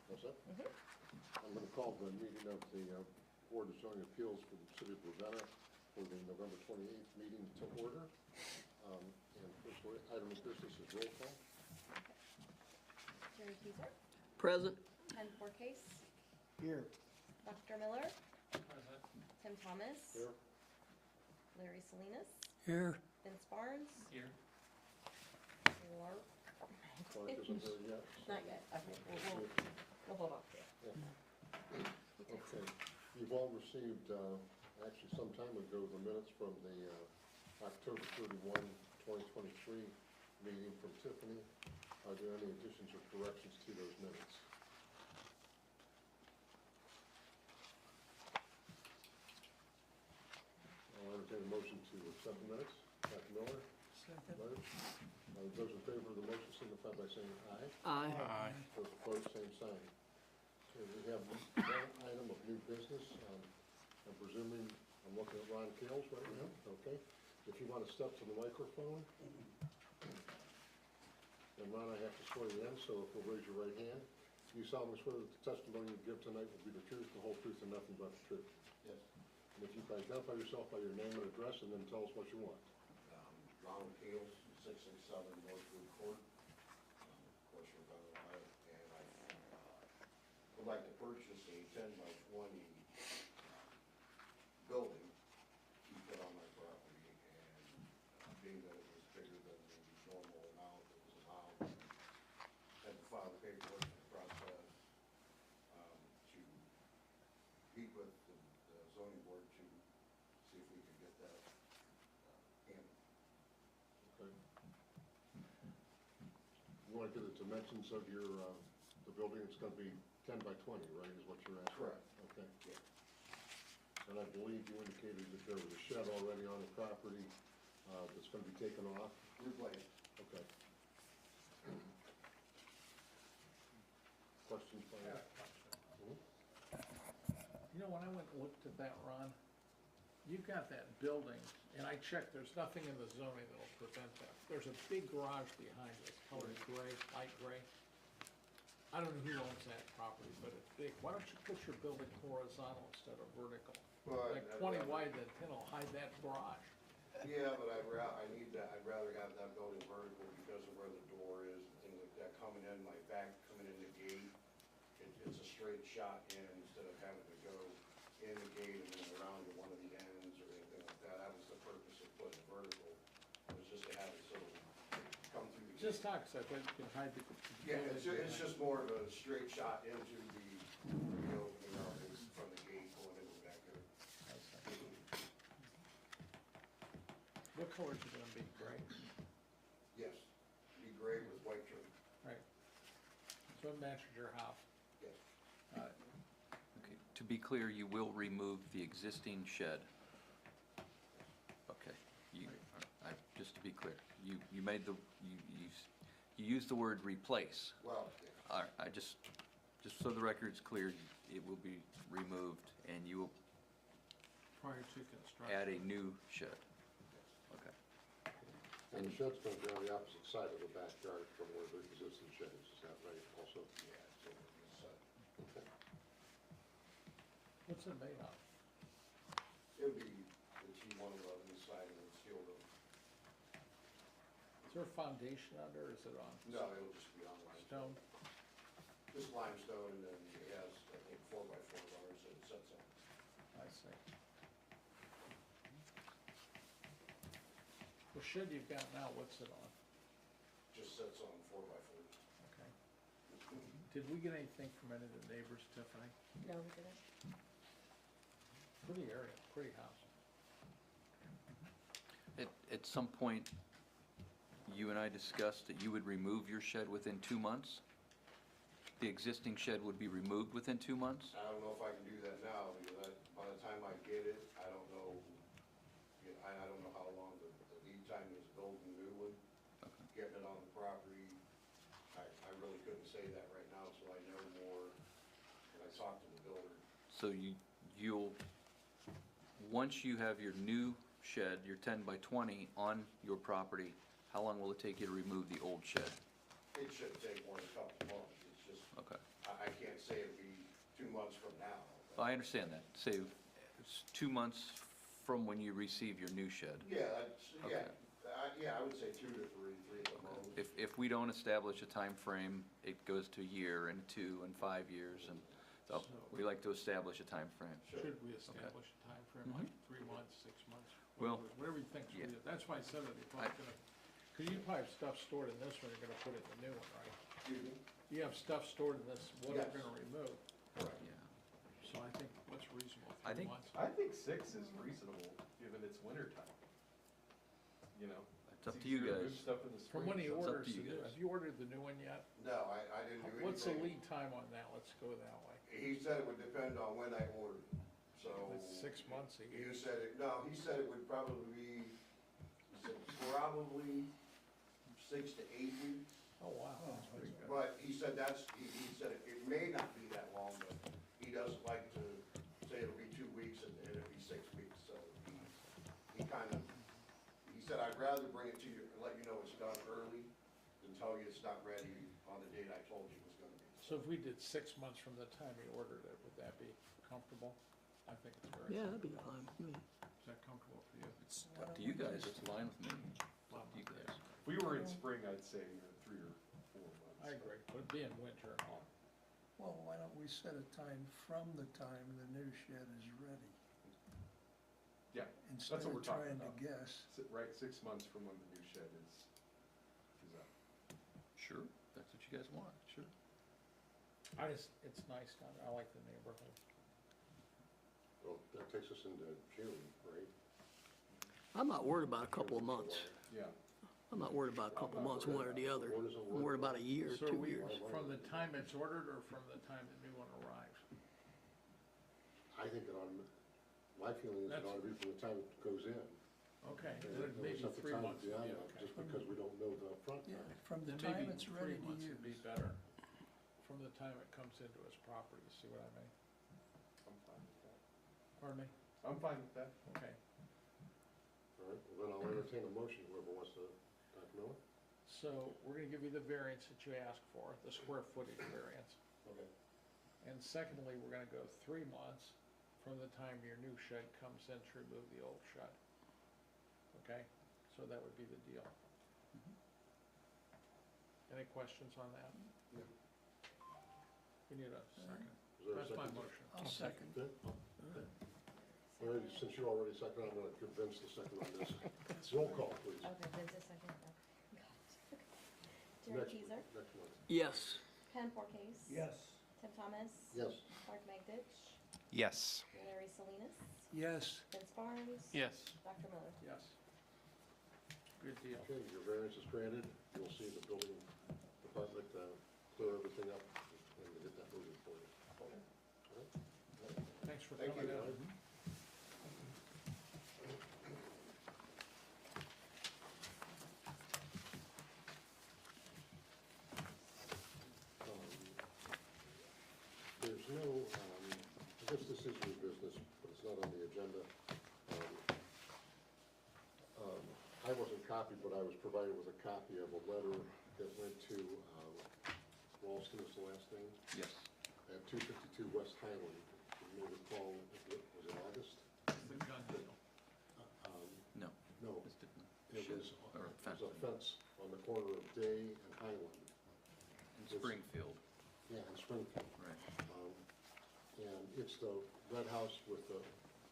What's that? I'm going to call the meeting of the Board of Zoning Appeals for the City of Ravenna for the November 28th meeting to order. And first item of business is roll call. Jerry Keyser, Present. Ken Forcase, Here. Dr. Miller, Tim Thomas, Here. Larry Salinas, Here. Vince Barnes, Here. Lark. Clark isn't here yet. Not yet, okay, we'll hold off there. Okay. You've all received, actually some time ago, the minutes from the October 31, 2023 meeting from Tiffany. Are there any additions or corrections to those minutes? I'll entertain a motion to accept the minutes. Dr. Miller? Larry? Those in favor of the motion signify by saying aye. Aye. Those opposed, same sign. Okay, we have one item of new business. I'm presuming, I'm looking at Ron Kales right now, okay? If you want to step to the microphone. And Ron, I have to swear you in, so if you'll raise your right hand. You solemnly swear that the testimony you give tonight will be the truth, the whole truth, and nothing but the truth. Yes. And if you can identify yourself by your name and address, and then tell us what you want. Ronald Kales, 667 Northwood Court, of course, Ravenna, Ohio, and I would like to purchase a 10 by 20 building to put on my property, and being that it was bigger than the normal amount that was allowed, had to file the paperwork in the process to meet with the zoning board to see if we could get that handled. Okay. You want to get the dimensions of your, the building, it's going to be 10 by 20, right, is what you're asking? Correct. Okay. Yeah. And I believe you indicated that there was a shed already on the property that's going to be taken off? Replaced. Okay. Questions by I you? got a question. Mhm. You know, when I went and looked at that, Ron, you've got that building, and I checked, there's nothing in the zoning that'll prevent that. There's a big garage behind it, colored gray, light gray. I don't know who owns that property, but it's big. Why don't you put your building horizontal instead of vertical? Well, Like 20 wide, then 10 will hide that garage. Yeah, but I'd rather have that building vertical because of where the door is and things like that, coming in, my back, coming in the gate. It's a straight shot in instead of having to go in the gate and then around to one of the ends or anything like that. That was the purpose of putting it vertical, was just to have it so come through the gate. Just talk, 'cause I bet you can hide the. Yeah, building it's behind. just more of a straight shot into the opening from the gate going into the back there. What colors are gonna be, gray? Yes, be gray with white trim, Right. So it matches your house. yes. Okay, to be clear, you will remove the existing shed? Okay, just to be clear, you made the, you used the word replace. Well, All right, just so the record's clear, it will be removed and you will Prior to construction. add a new shed? Okay. And the shed's going to be on the opposite side of the backyard from where the existing shed is that right also? yeah, so it's, Okay. What's it made of? it would be the T111 siding and steel roof. Is there a foundation under, or is it on? No, it'll just be on limestone. Stone? Just limestone, and then it has, I think, 4x4 bars that it sets on. I see. The shed you've got now, what's it on? Just sets on 4x4s. Okay. Did we get anything from any of the neighbors, Tiffany? No, we didn't. Pretty area, pretty house. At some point, you and I discussed that you would remove your shed within 2 months? The existing shed would be removed within 2 months? I don't know if I can do that now, because by the time I get it, I don't know, I don't know how long the lead time is building a new one, Okay. getting it on the property. I really couldn't say that right now, so I know more when I talk to the builder. So you'll, once you have your new shed, your 10 by 20 on your property, how long will it take you to remove the old shed? It shouldn't take more than a couple months, it's just Okay. I can't say it'd be 2 months from now. I understand that. Say, it's 2 months from when you receive your new shed. Yeah, that's, Okay. yeah, I would say 2 to 3 at the most. If we don't establish a time frame, it goes to a year and 2 and 5 years, and so we like to establish a time frame. Sure. Should we establish a timeframe, like 3 months, 6 months? Well, Whatever you think's yeah. reasonable. That's why I said that you're probably gonna, cause you probably have stuff stored in this one, you're gonna put it in the new one, right? Excuse me? You have stuff stored in this, what Yes. you're gonna remove, Correct. Yeah. so I think what's reasonable, I 3 think- months? I think 6 is reasonable, given it's winter time. You know? It's up to you easier to move guys. Stuff in the spring. From when he It's up to orders you the new, guys. have you ordered the new one yet? No, I didn't do anything. What's the lead time on that? Let's go that way. He said it would depend on when I ordered it, so. It's 6 months, he You said it, no, he said it would probably be, he said probably 6 to 8 weeks. oh, wow, that's pretty good. But he said he said it may not be that long, but he doesn't like to say it'll be 2 weeks and it'll be 6 weeks, so he kind of, he said, I'd rather bring it to you and let you know it's done early than tell you it's not ready on the date I told you it was gonna be. So if we did 6 months from the time he ordered it, would that be comfortable? I think it's very. Yeah, that'd be fine with me. Is that comfortable for you? It's up to you guys, it's fine with me. It's up to you guys. If we were in spring, I'd say 3 or 4 months. I agree, but it'd be in winter and all. Well, why don't we set a time from the time the new shed is ready? Yeah, Instead what of we're talking trying to about. guess. Right, 6 months from when the new shed is up. Sure, that's what you guys want, sure. It's nice down there, I like the neighborhood. Well, that takes us into June, right? I'm not worried about a couple of months. Yeah. I'm not worried about a couple of months, one or the other. What is it I'm worried about a year, So are 2 we, years. from the time it's ordered or from the time the new one arrives? I think it ought to, my feeling is it ought to be from the time it goes in. Okay, And then it maybe was at the 3 time months would beyond be that, okay. Just because we don't know the front Yeah, time. from the Then maybe time it's ready 3 to months would be use. better, from the time it comes into his property, see what I mean? I'm fine with that. Pardon me? I'm fine with that. Okay, All right, well then I'll entertain a motion, whoever wants to, Dr. Miller? so we're gonna give you the variance that you asked for, the square footage variance. Okay. And secondly, we're gonna go 3 months from the time your new shed comes in to remove the old shed. Okay, so that would be the deal. Any questions on that? No. We need a second. Is there a That's my second? motion. I'll second. Good. All right, since you already seconded, I'm gonna give Vince the second on this. Roll call, please. Okay, Vince is second. Oh, got it. Jerry Next Teaser, Next one. Yes, Ken Forcase. Yes. Tim Thomas. Yes. Mark Magditch, Yes. Larry Salinas, Yes. Vince Barnes. Yes. Dr. Miller. Yes. Good deal. Okay, your variance is granted. You'll see the building department clear everything up and get that moving for you. All right? Thanks for Thank coming you. in. There's no, I guess this is new business, but it's not on the agenda. I wasn't copied, but I was provided with a copy of a letter that went to Ralston is the last name, Yes. at 252 West Highland. You may recall, was it August? The gun deal. No, No, it's different. it Shed was, or it fence. was a fence on the corner of Day and Highland. In Springfield, Yeah, in Springfield. right. And it's the red house with the,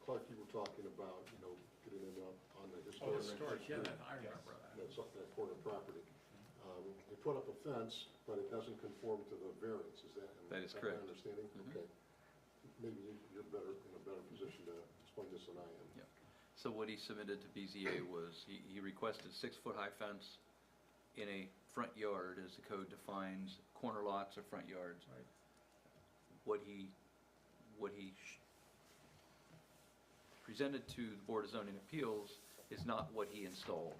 Clark, you were talking about, getting in on the Oh, historic. historic, yeah, that, I remember that. That's up that corner property. They put up a fence, but it doesn't conform to the variance, is that? That is my correct. understanding? Mhm. Okay. Maybe you're in a better position to explain this than I am. Yeah. So what he submitted to BZA was, he requested 6-foot-high fence in a front yard, as the code defines corner lots or front yards. Right. What he presented to the Board of Zoning Appeals is not what he installed.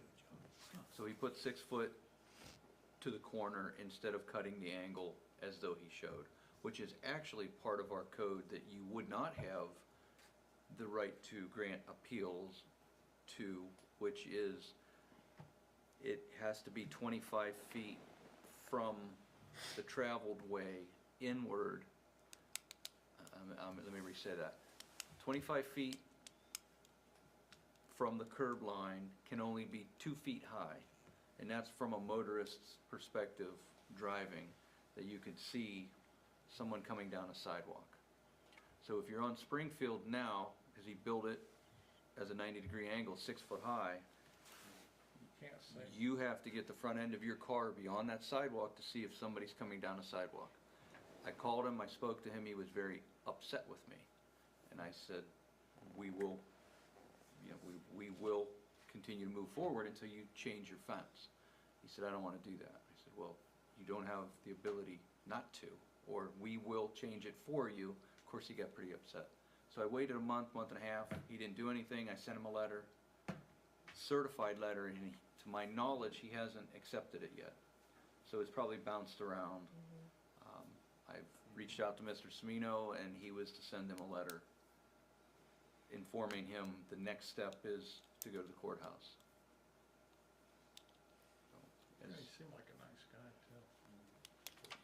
So he put 6 foot to the corner instead of cutting the angle as though he showed, which is actually part of our code that you would not have the right to grant appeals to, which is, it has to be 25 feet from the traveled way inward, let me re-say that. 25 feet from the curb line can only be 2 feet high. And that's from a motorist's perspective driving, that you could see someone coming down a sidewalk. So if you're on Springfield now, because he built it as a 90-degree angle, 6 foot high, You can't say. you have to get the front end of your car beyond that sidewalk to see if somebody's coming down a sidewalk. I called him, I spoke to him, he was very upset with me. And I said, we will, we will continue to move forward until you change your fence. He said, I don't want to do that. I said, well, you don't have the ability not to, or we will change it for you. Of course, he got pretty upset. So I waited a month and a half. He didn't do anything. I sent him a letter, certified letter, and to my knowledge, he hasn't accepted it yet. So it's probably bounced around. I've reached out to Mr. Semino, and he was to send him a letter informing him the next step is to go to the courthouse. So, Yeah, as- he seemed like a nice guy too.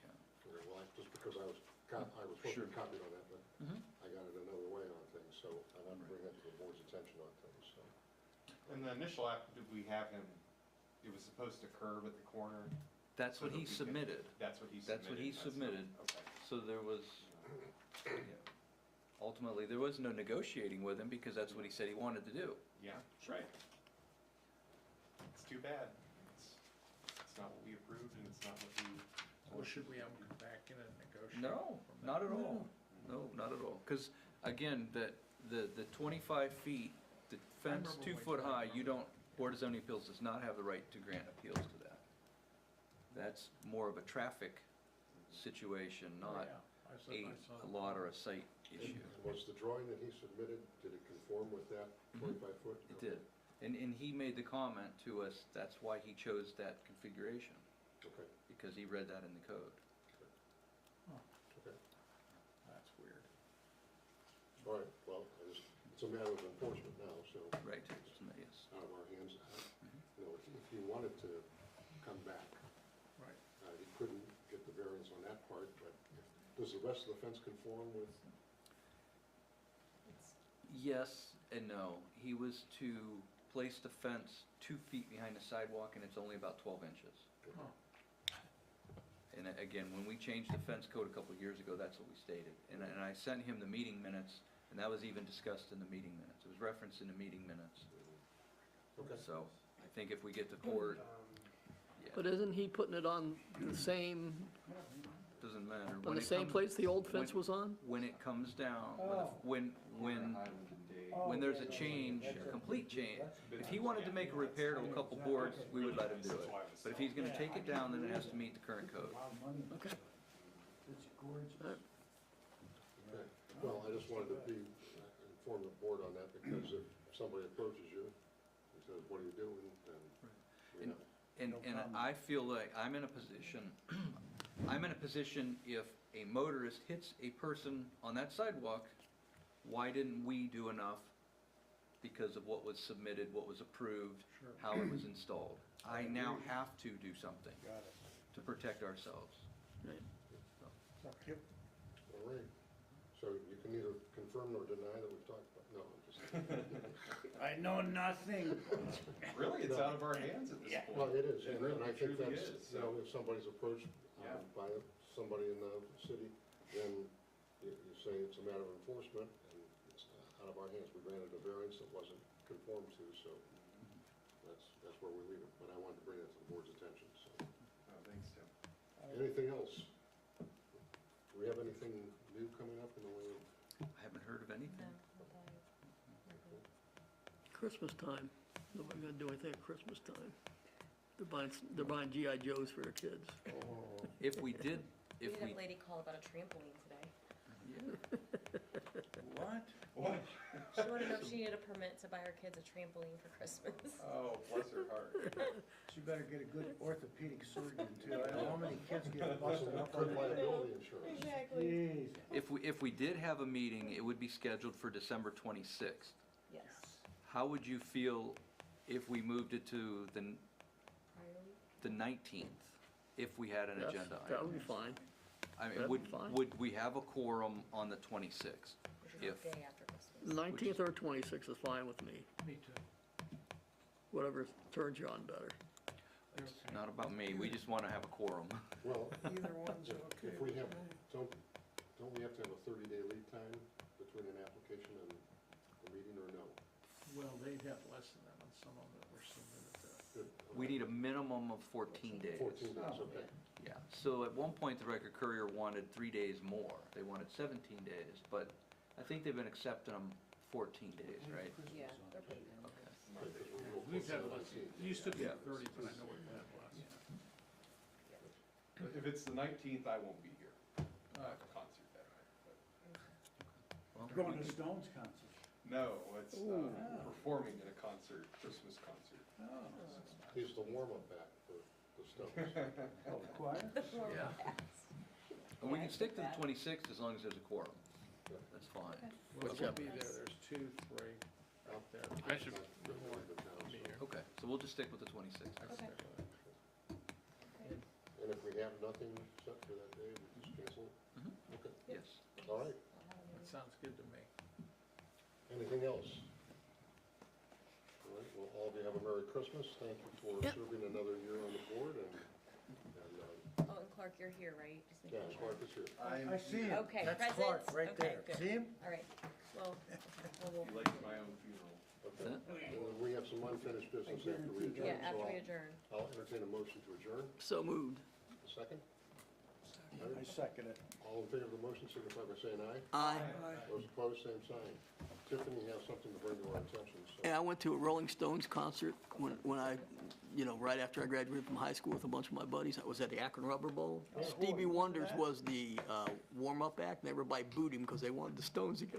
yeah. Okay, well, just because I was supposed to be copied on that, but Mhm. I got it another way on things, so I want to bring that to the board's attention on things, so. In the initial app, did we have him, it was supposed to curve at the corner? That's so what that he we could- submitted. That's what he submitted? That's what he not- submitted. Okay. So there was, ultimately, there was no negotiating with him because that's what he said he wanted to do. Yeah, right. It's too bad. It's not what we approved and it's not what we. Well, should we have him come back in and negotiate? No, from not that? at all. No, not at all. Because, again, the 25 feet, the fence remember 2 when we foot talked high, about you don't, Board of Zoning Appeals does not have the right to grant appeals to that. That's more of a traffic situation, not Yeah, I said a I saw it. lot or a site issue. And was the drawing that he submitted, did it conform with that Mhm. 25-foot? It did. And he made the comment to us, that's why he chose that configuration, Okay, because he read that in the code. okay. That's weird. All right, well, it's a matter of enforcement now, so. Right, It's yes. out of our hands. You know, if he wanted to come back, Right. he couldn't get the variance on that part, but does the rest of the fence conform with? Yes and no. He was to place the fence 2 feet behind the sidewalk, and it's only about 12 inches. Huh. And again, when we changed the fence code a couple of years ago, that's what we stated. And I sent him the meeting minutes, and that was even discussed in the meeting minutes. It was referenced in the meeting minutes. Okay. So I think if we get to court, yeah, But isn't he putting it on the same, doesn't matter. on When the it same comes- place the old fence when- was on? When it comes down, when there's a change, a complete change, if he wanted to make a repair to a couple boards, we would let him do it. But if he's gonna take it down, then it has to meet the current code. Okay. Okay. Well, I just wanted to inform the board on that, because if somebody approaches you and says, what are you doing, then we And- have. And I feel like I'm in a position, if a motorist hits a person on that sidewalk, why didn't we do enough because of what was submitted, what was approved, Sure. how it was installed? I now have to do something to protect ourselves. Right. All right, so you can either confirm or deny that we've talked about, no, I'm just. I know nothing. Really, it's out of our hands at this Yeah. point. Well, it is, It and really I think truly that's, is, you know, so. if somebody's approached Yeah. by somebody in the city, then you say it's a matter of enforcement, and it's out of our hands. We granted a variance that wasn't conformed to, so that's where we leave it. But I wanted to bring that to the board's attention, so. Oh, thanks, Tim. Anything else? Do we have anything new coming up in the way of? I haven't heard of anything. Christmas time. Nobody gonna do anything at Christmas time. They're buying GI Joes for their kids. If we did, We if had we, a lady call about a trampoline today. What? What? She wanted to know if she needed a permit to buy her kids a trampoline for Christmas. Oh, bless her heart. She better get a good orthopedic surgeon too. I know how many kids get busted up Good on that. liability insurance. Exactly. Jeez. if we did have a meeting, it would be scheduled for December 26th. Yes. How would you feel if we moved it to the Priority? the 19th, if we had an Yes, agenda that item? would be fine. I mean, That'd be fine. would we have a quorum on the 26th? Which is If, the day after Christmas. 19th or 26th is fine with me, Me too. whatever turns you on better. it's not about me, we just wanna have a quorum. Well, Either one's okay if we with have, me. don't we have to have a 30-day lead time between an application and the meeting, or no? Well, they have less than that on some of them that were submitted to. Good. We need a minimum of 14 days. 14 days, Oh, okay. Yeah, so at one point, the Record Courier wanted 3 days more. They wanted 17 days, but I think they've been accepting them 14 days, right? Yeah, they're pretty good. Okay. Right, 'cause we will We've put had less, 17. it used to be Yeah. 30, but I know we've had less. If it's the 19th, I won't be here. I Uh, have a concert that night, but, Well, Going we to could- Stones concert. no, it's, performing in a concert, Christmas concert. Oh. He's the warm-up act for the Stones. Oh, choir? Yeah. And we can stick to the 26th as long as there's a quorum. Yeah. That's fine. Well, Okay. we'll be there, there's 2, 3 out there. I should Not really the town, be so. here. Okay, so we'll just stick with the 26th. I'd Okay. stick with it. And if we have nothing set for that day, we just cancel it? Mhm. Okay, Yes. all right. That sounds good to me. Anything else? All right, well, all of you have a Merry Christmas. Thank you for Yep. serving another year on the board, and Oh, and Clark, you're here, right? Just yeah, making sure. Clark is here. I see him. Okay, That's presents? Clark right Okay, there. good. See him? All right, well, we'll, Be like my own funeral. Okay. And then we have some unfinished business after we adjourn, yeah, so after we adjourn. I'll entertain a motion to adjourn. So moved. A second? I second it. All in favor of the motion, signify by saying aye. Aye. Those opposed, same sign. Tiffany has something to bring to our attention, so. Yeah, I went to a Rolling Stones concert when I, right after I graduated from high school with a bunch of my buddies. I was at the Akron Rubber Bowl. Stevie Wonders was the warm-up act, and everybody booed him because they wanted the Stones to get